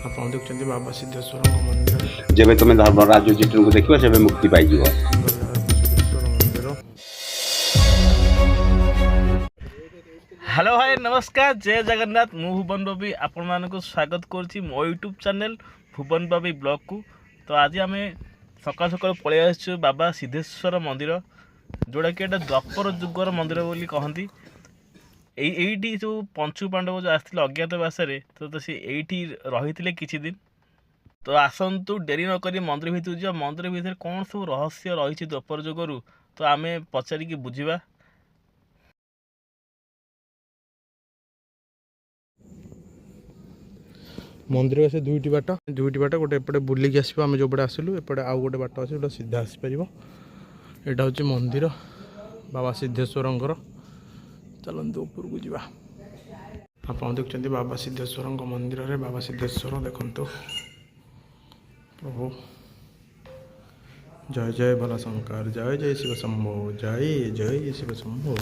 ଆପଣ ଦେଖୁଛନ୍ତି ବାବା ସିଦ୍ଧେଶ୍ୱରଙ୍କ ମନ୍ଦିର। ଯେବେ ତୁମେ ଧର୍ମରାଜ ଜିଟୁଙ୍କୁ ଦେଖିବ ସେବେ ମୁକ୍ତି ପାଇଯିବ। ସିଦ୍ଧେଶ୍ୱର ମନ୍ଦିର। हेलो भाई नमस्कार जय जगन्नाथ मु भुवन बाबी आपण मानक स्वागत करुच्ची मो यूट्यूब चैनल भुवन बाबी ब्लॉग को। तो आज आम सकाल सकाल पलि आसु बाबा सिद्धेश्वर मंदिर जोड़ा कि द्वापर जुगर मंदिर बोली कहती। यही जो पंचु पांडव जो आसते अज्ञातवास तो सी यही रही किछि दिन। तो आसतु डेरी नक मंदिर भितर जा मंदिर भितर कौन सब रहस्य रही द्वापर जुगरू तो आम पचारिकी बुझा। मंदिर आसे दुईटी बाट गोटे एपटे बुलिक आसो आम जो पटे आसलु एपटे आउ गोटे बाट अच्छे गोटे सीधा आसपर। यहाँ हूँ मंदिर बाबा सिद्धेश्वर चलते ऊपर को जा। आप देखते बाबा सिद्धेश्वर मंदिर रे बाबा सिद्धेश्वर देखु प्रभु जय जय भोला शंकर जय जय शिव शंभो जय जय शिव शंभो।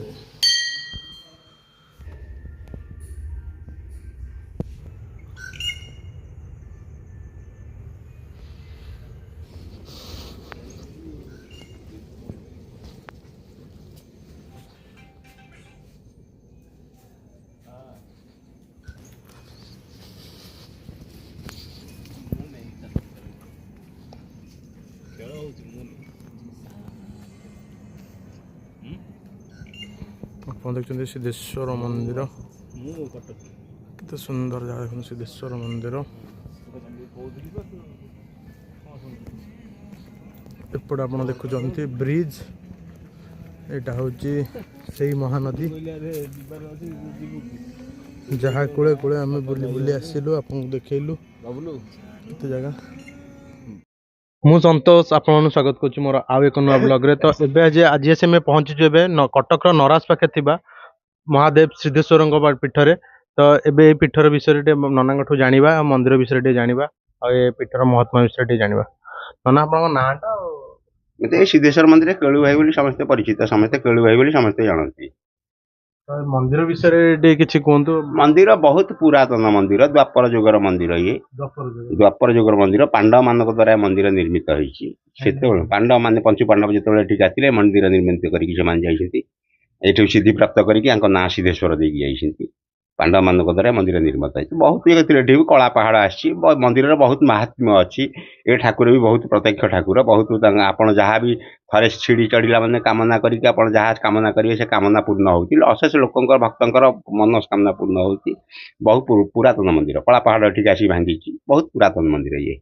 आप देखते सिद्धेश्वर मंदिर कितने सुंदर जगह देखते सिद्धेश्वर मंदिर। एपटे आप देखुं ब्रिज यहाँ हूँ से महानदी जहाँ कूले कूले आम बुली बुली आसलु आपको देखलु एत जगह। मु संतोष आपन स्वागत करुच्ची मोर आउ एक नुआ ब्लॉग रे। तो एबे आज से मैं पहुंचीछु एबे कटक नराज पाखे थिबा महादेव सिद्धेश्वर पीठरे। तो एबे पीठर विषय नना जानिबा मंदिर विषय जानिबा और ये पीठर महात्मा विषय जानिबा। नना आपन नाटा मते सिद्धेश्वर मंदिर केळु भाई बोली समस्त परिचित समस्त केळु भाई बोली समस्त जानती। मंदिर विषय किछि कहंतु। मंदिर बहुत पुरातन मंदिर द्वापर जुगर मंदिर ये द्वापर जुगर मंदिर पांडव मानक द्वारा मंदिर निर्मित होईछि। सेते पांडव माने पंचु पांडव जेतेबेले ठीक आथिले मंदिर निर्मित करिकि से मान जाइछन्ति एठु सिद्धि प्राप्त करिकि आंको ना सिद्धेश्वर देकी जाइछन्ति। पांडव मानक द्वारा मंदिर निर्मित है बहुत ये एठी कला पहाड़ आछि मंदिर बहुत महात्म्य अच्छी। ए ठाकुर भी बहुत प्रत्यक्ष ठाकुर बहुत आपन जहाँ भी थरे सीढ़ी चढ़ला मैंने कामना करके आप जहाँ कामना करेंगे से कामना पूर्ण होती अशेष लोक भक्तर मनस्कामना पूर्ण होती। बहुत पुरातन मंदिर कला पहाड़ एठिक आसी भांगी बहुत पुरातन मंदिर ये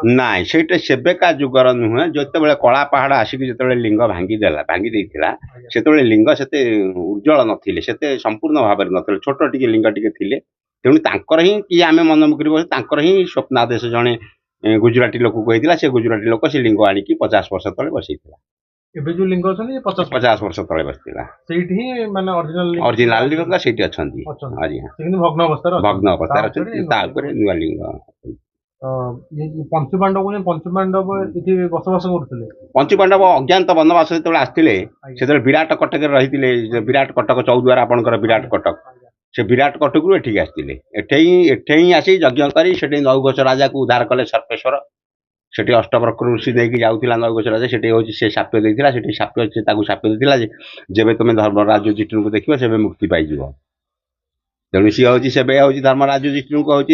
नाई से सेबेका जुगर नुहे जो कला पहाड़ आसिक जो लिंग भांगीदेला भांगी देइथिला से लिंग से उज्जवल नथिले से संपूर्ण भाव में नथिले छोट टिके लिंग टिके थिले तेणु तांकर ही किए आम मनमुखी बस तांकर ही स्वप्नादेश जड़े गुजराती लोक कहला से गुजराती लोक से लिंग आनिकी 50 वर्ष तले बसैथिला। एबे जो लिंग अछन 50 वर्ष तले बसथिला सेठी माने ओरिजिनल लिंग सेठी अछंती। हां जी भग्न अवस्था अछंती ता ऊपर नुआ लिंग। पंचु पांडव इति बसवास करथिले। पंचु पांडव अज्ञात वनवास जो आसते से विराट कटक रही विराट कटक चौद्वार आपंकर विराट कटक से विराट कटक रू एठिक आसते एठे आसी यज्ञ कर नौघोष राजा को उद्धार कले सर्पेश्वर से अष्टवक्र ऋषि देकी जाऊला नौघोष राजा से हूँ से साप्य देता से साप्य से साप्य देता जब तुम धर्मराज जिष्णु को देख से मुक्ति पाइज। तेणु सी हूँ से हूँ धर्मराज जिष्णु को हूँ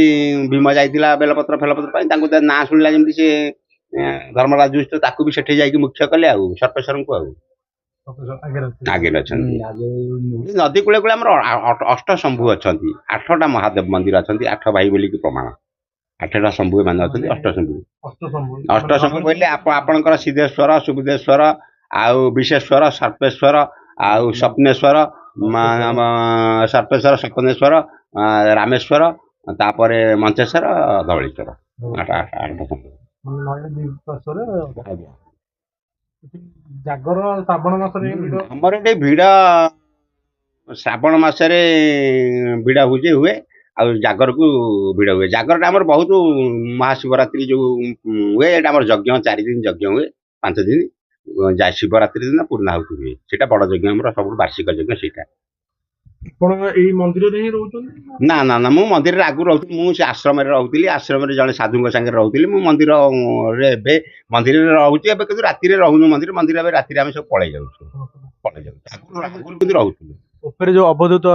भीम जाइला बेलपत्र फेलपत्र ना शुणिला जमी से धर्मराज जिष्णु ताकू भी सेठी जाइए मुख्य कले आउ सर्पेश्वर को आगे नदी कूले कूले अष्ट शंभु अच्छा 8टा महादेव मंदिर अच्छा 8 भाई बोली प्रमाण 8टा शंभु मान अच्छा अष्ट शंभु बोले आपणकर सिद्धेश्वर सुबुद्धेश्वर आउ विशेश्वर सर्पेश्वर आउ स्वप्नेश्वर सर्पेश्वर स्वप्नेश्वर रामेश्वर तापर मंचेश्वर धवलेश्वर 8 जागर श्रावण आमर ये भिड़ श्रावण मसरे भिड़ हुए आ जागर को भिड़ हुए जागरटा आमर बहुत महाशिवरात्रि जो हुए ये यज्ञ 4 दिन यज्ञ हुए 5 दिन शिवरात्रि दिन पूर्णाहुति हुए से बड़ यज्ञ सब वार्षिक यज्ञ से ଆପଣ ଏଇ ମନ୍ଦିରରେ ହିଁ ରହୁଛନ୍ତି? ନା ନା ନା ମୁଁ ମନ୍ଦିରରେ ଆଗରୁ ରହୁଥିଲି। ମୁଁ ସେ ଆଶ୍ରମରେ ରହୁଥିଲି। ଆଶ୍ରମରେ ଜଣେ ସାଧୁଙ୍କ ସାଙ୍ଗରେ ରହୁଥିଲି। ମୁଁ ମନ୍ଦିରରେ ଏବେ ମନ୍ଦିରରେ ରହୁଛି। ଏବେ କିନ୍ତୁ ରାତିରେ ରହୁନୁ ମନ୍ଦିର ଏବେ ରାତିରେ ଆମେ ସବୁ ପଳେଇ ଯାଉଛୁ। ଆଗରୁ କିନ୍ତୁ ରହୁଥିଲୁ। ଉପରେ ଯୋଉ ଅବଧୂତ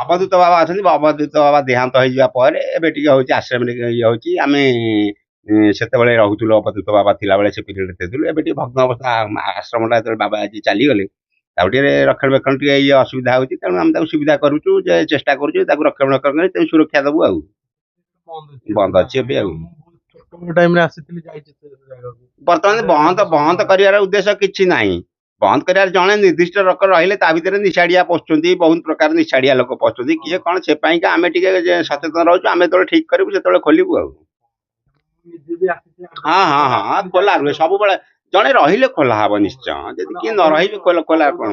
ଅବଧୂତ ବାବା ଅଛନ୍ତି। ଅବଧୂତ ବାବା ଦେହାନ୍ତ ହେଇଯିବା ପରେ ଏବେ ଟିକେ ହଉଛି ଆଶ୍ରମରେ ଇଏ ହଉଛି। ଆମେ ସେତେବେଳେ ରହୁଥିଲୁ ଅବଧୂତ ବାବା ଥିଲାବେଳେ ସେ ପିରିୟଡରେ ଥିଲୁ। ଏବେ ଟିକେ ଭଗ୍ନ ଅବସ୍ଥା ଆଶ୍ରମଟା ଯେତେବେଳେ ବାବା ଆଜି ଚାଲିଗଲେ ତାକୁ ଟିକେ ରକ୍ଷଣାବେକ୍ଷଣ ଟିକେ ଇଏ ଅସୁବିଧା ହଉଛି। ତେଣୁ ଆମେ ତାକୁ ସୁବିଧା କରୁଛୁ ଯେ ଚେଷ୍ଟା କରୁଛୁ ତାକୁ ରକ୍ଷଣାବେକ୍ଷଣ କରି ତାକୁ ସୁରକ୍ଷା ଦବୁ ଆଉ। ବନ୍ଦ ଅଛି ଏବେ ଆଉ। ଟାଇମରେ ଆସିଥିଲି ଯାଇଛି ସେ ଜାଗାକୁ। ବର୍ତ୍ତମାନ ବନ୍ଦ କରିବାର ଉଦ୍ଦେଶ୍ୟ କିଛି ନାହିଁ। ବନ୍ଦ କରିବାର ଜଣେ ନିର୍ଦ୍ଦିଷ୍ଟ ଲୋକ ରହିଲେ ତା ଭିତରେ ନିଶାଡିଆ ପଶୁଛନ୍ତି। ବହୁତ ପ୍ରକାର ନିଶାଡିଆ ଲୋକ ପଶୁଛନ୍ତି। କିଏ କଣ ସେ ପାଇଁକା ଆମେ ଟିକେ ସଚେତନ ରହୁଛୁ। ଆମେ ଯେତେବେଳେ ଠିକ କରିବୁ ସେତେବେଳେ ଖୋଲିବୁ ଆଉ। ହଁ ଖୋଲା ରୁହେ ସବୁବେଳେ। ଜଣେ ରହିଲେ ଖୋଲା ହବ ନିଶ୍ଚୟ। ଯଦି କିଏ ନ ରହିବେ ଖୋଲା କଣ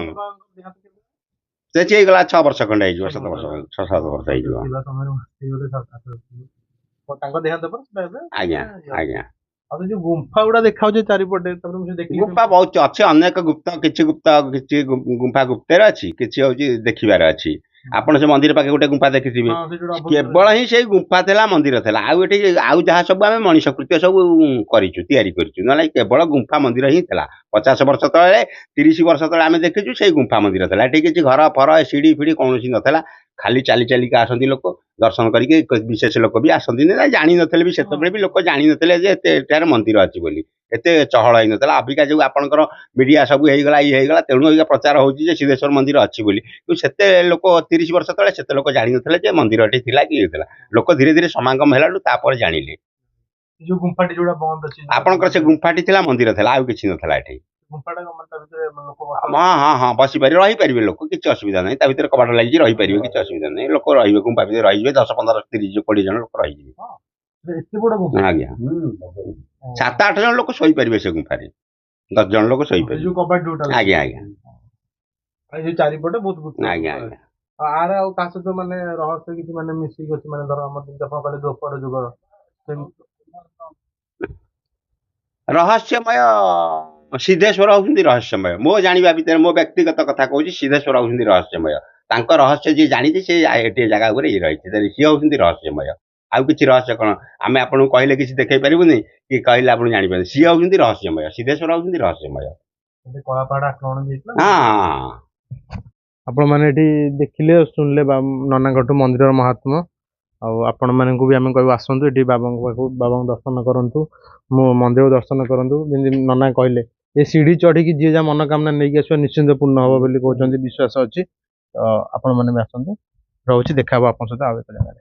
ସେ ହେଇଗଲା 6 ବର୍ଷ ଖଣ୍ଡେ ହେଇଯିବ। 7 ବର୍ଷ 6-7 ବର୍ଷ ହେଇଯିବ। ତାଙ୍କ ଦେହାନ୍ତ ପରେ ସେଟା ଏବେ ଆଜ୍ଞା ଆଜ୍ଞା। ଆଉ ଯୋଉ ଗୁମ୍ଫା ଗୁଡା ଦେଖାଯାଉଛି ଚାରିପଟେ ତାପରେ ମୁଁ ଦେଖିଲି ଗୁମ୍ଫା ବହୁତ ଅଛି। ଅନେକ କିଛି ଗୁମ୍ଫା ଗୁପ୍ତରେ ଅଛି। କିଛି ହଉଛି ଦେଖିବାର ଅଛି। ଆପଣ ସେ ମନ୍ଦିର ପାଖେ ଗୋଟେ ଗୁମ୍ଫା ଦେଖିଥିବେ। କେବଳ ହିଁ ସେଇ ଗୁମ୍ଫା ଥିଲା ମନ୍ଦିର ଥିଲା। ଆଉ ଏଠି ଆଉ ଯାହା ସବୁ ଆମେ ମଣିଷ କୃତ୍ୟ ସବୁ କରିଛୁ ତିଆରି କରିଛୁ। ନହେଲେ କେବଳ ଗୁମ୍ଫା ମନ୍ଦିର ହିଁ ଥିଲା। 50 ବର୍ଷ ତଳେ 30 ବର୍ଷ ତଳେ ଆମେ ଦେଖିଛୁ ସେଇ ଗୁମ୍ଫା ମନ୍ଦିର ଥିଲା। ଏଠି କିଛି ଘର ଫର ସିଡି ଫିଡି କୌଣସି ନଥିଲା। ଖାଲି ଚାଲି ଚାଲିକା ଆସନ୍ତି ଲୋକ ଦର୍ଶନ କରିକି। ବିଶେଷ ଲୋକ ବି ଆସନ୍ତି ନା ଜାଣିନଥିଲେ ବି ସେତେବେଳେ ବି ଲୋକ ଜାଣିନଥିଲେ ଯେ ଏଠାରେ ମନ୍ଦିର ଅଛି ବୋଲି। ଏତେ ଚହଳ ହେଇନଥିଲା। ଅବିକା ଯୋଉ ଆପଣଙ୍କର ମିଡିଆ ସବୁ ହେଇଗଲା ଇଏ ହେଇଗଲା ତେଣୁ ଅବିକା ପ୍ରଚାର ହଉଛି ଯେ ସିଦ୍ଧେଶ୍ୱର ମନ୍ଦିର ଅଛି ବୋଲି। କିନ୍ତୁ ସେତେ ଲୋକ 30 ବର୍ଷ ତଳେ ସେତେ ଲୋକ ଜାଣିନଥିଲେ ଯେ ମନ୍ଦିରଟି ଥିଲା କି ଇଏ ଥିଲା। ଲୋକ ଧୀରେ ଧୀରେ ସମାଗମ ହେଲାଠୁ ତାପରେ ଜାଣିଲେ। ଯୋଉ ଗୁମ୍ଫାଟି ଯୋଉଟା ବନ୍ଦ ଅଛି ଆପଣଙ୍କର ସେ ଗୁମ୍ଫାଟି ଥିଲା ମନ୍ଦିର ଥିଲା ଆଉ କିଛି ନଥିଲା ଏଠି। ଗୁମ୍ଫାଟା ତା ଭିତରେ ଲୋକ ହଁ ବସିପାରିବେ ରହିପାରିବେ ଲୋକ କିଛି ଅସୁବିଧା ନାହିଁ। ତା ଭିତରେ କବାଟ ଲାଗିଛି ରହିପାରିବେ କିଛି ଅସୁବିଧା ନାହିଁ। ଲୋକ ରହିବେ ଗୁମ୍ଫା ଭିତରେ ରହିଯିବେ 10, 15, 30, 20 ଜଣ ଲୋକ ରହିଯିବେ। ଏତେ ବଡ ଗୁମ୍ଫା? ଆଜ୍ଞା 7-8 ଜଣ ଲୋକ ଶୋଇପାରିବେ ସେ ଗୁମ୍ଫାରେ। 10 ଜଣ ଲୋକ ଶୋଇପାରିବେ। ଯୋଉ କବାଟ ଯୋଉଟା ଆଜ୍ଞା ଆଜ୍ଞା ଏଇ ଚାରିପଟେ ବହୁତ ଆଜ୍ଞା ଆଜ୍ଞା। ଆର ଆଉ ତା ସହିତ ମାନେ ରହସ୍ୟ କିଛି ମାନେ ମିଶିକି ଅଛି ମାନେ ଧର ଆମର ଯେମିତି ଆପଣ କହିଲେ ଦ୍ୱାପର ଯୁଗର ରହସ୍ୟମୟ ସିଦ୍ଧେଶ୍ୱର ହଉଛନ୍ତି ରହସ୍ୟମୟ। ମୋ ଜାଣିବା ଭିତରେ ମୋ ବ୍ୟକ୍ତିଗତ କଥା କହୁଛି ସିଦ୍ଧେଶ୍ୱର ହଉଛନ୍ତି ରହସ୍ୟମୟ। ତାଙ୍କ ରହସ୍ୟ ଯିଏ ଜାଣିଛି ସେ ଏଠି ଜାଗା ଉପରେ ଇଏ ରହିଛି। ସିଏ ହଉଛନ୍ତି ରହସ୍ୟମୟ। ଆଉ କିଛି ରହସ୍ୟ କଣ ଆମେ ଆପଣଙ୍କୁ କହିଲେ କିଛି ଦେଖେଇ ପାରିବୁନି କି କହିଲେ ଆପଣ ଜାଣିପାରିବେ। ସିଏ ହଉଛନ୍ତି ରହସ୍ୟମୟ। ସିଦ୍ଧେଶ୍ୱର ହଉଛନ୍ତି ରହସ୍ୟମୟ। କଳାପାହାଡ଼ ଆକ୍ରମଣ ହେଇଥିଲା। ହଁ ଆପଣ ମାନେ ଏଠି ଦେଖିଲେ ଶୁଣିଲେ ନନାଙ୍କଠୁ ମନ୍ଦିରର ମହାତ୍ମ୍ୟ। ଆଉ ଆପଣ ମାନଙ୍କୁ ବି ଆମେ କହିବୁ ଆସନ୍ତୁ ଏଠି ବାବାଙ୍କ ପାଖକୁ ବାବାଙ୍କୁ ଦର୍ଶନ କରନ୍ତୁ। ମୁଁ ମନ୍ଦିର ଦର୍ଶନ କରନ୍ତୁ। ଯେମିତି ନନା କହିଲେ ଏ ସିଢି ଚଢିକି ଯିଏ ଯାହା ମନୋକାମନା ନେଇକି ଆସିବ ନିଶ୍ଚିନ୍ତ ପୂର୍ଣ୍ଣ ହବ ବୋଲି କହୁଛନ୍ତି। ବିଶ୍ୱାସ ଅଛି। ତ ଆପଣ ମାନେ ବି ଆସନ୍ତୁ। ରହୁଛି ଦେଖା ହବ ଆପଣଙ୍କ ସହିତ ଆଉ ଏକ ଜାଗାରେ।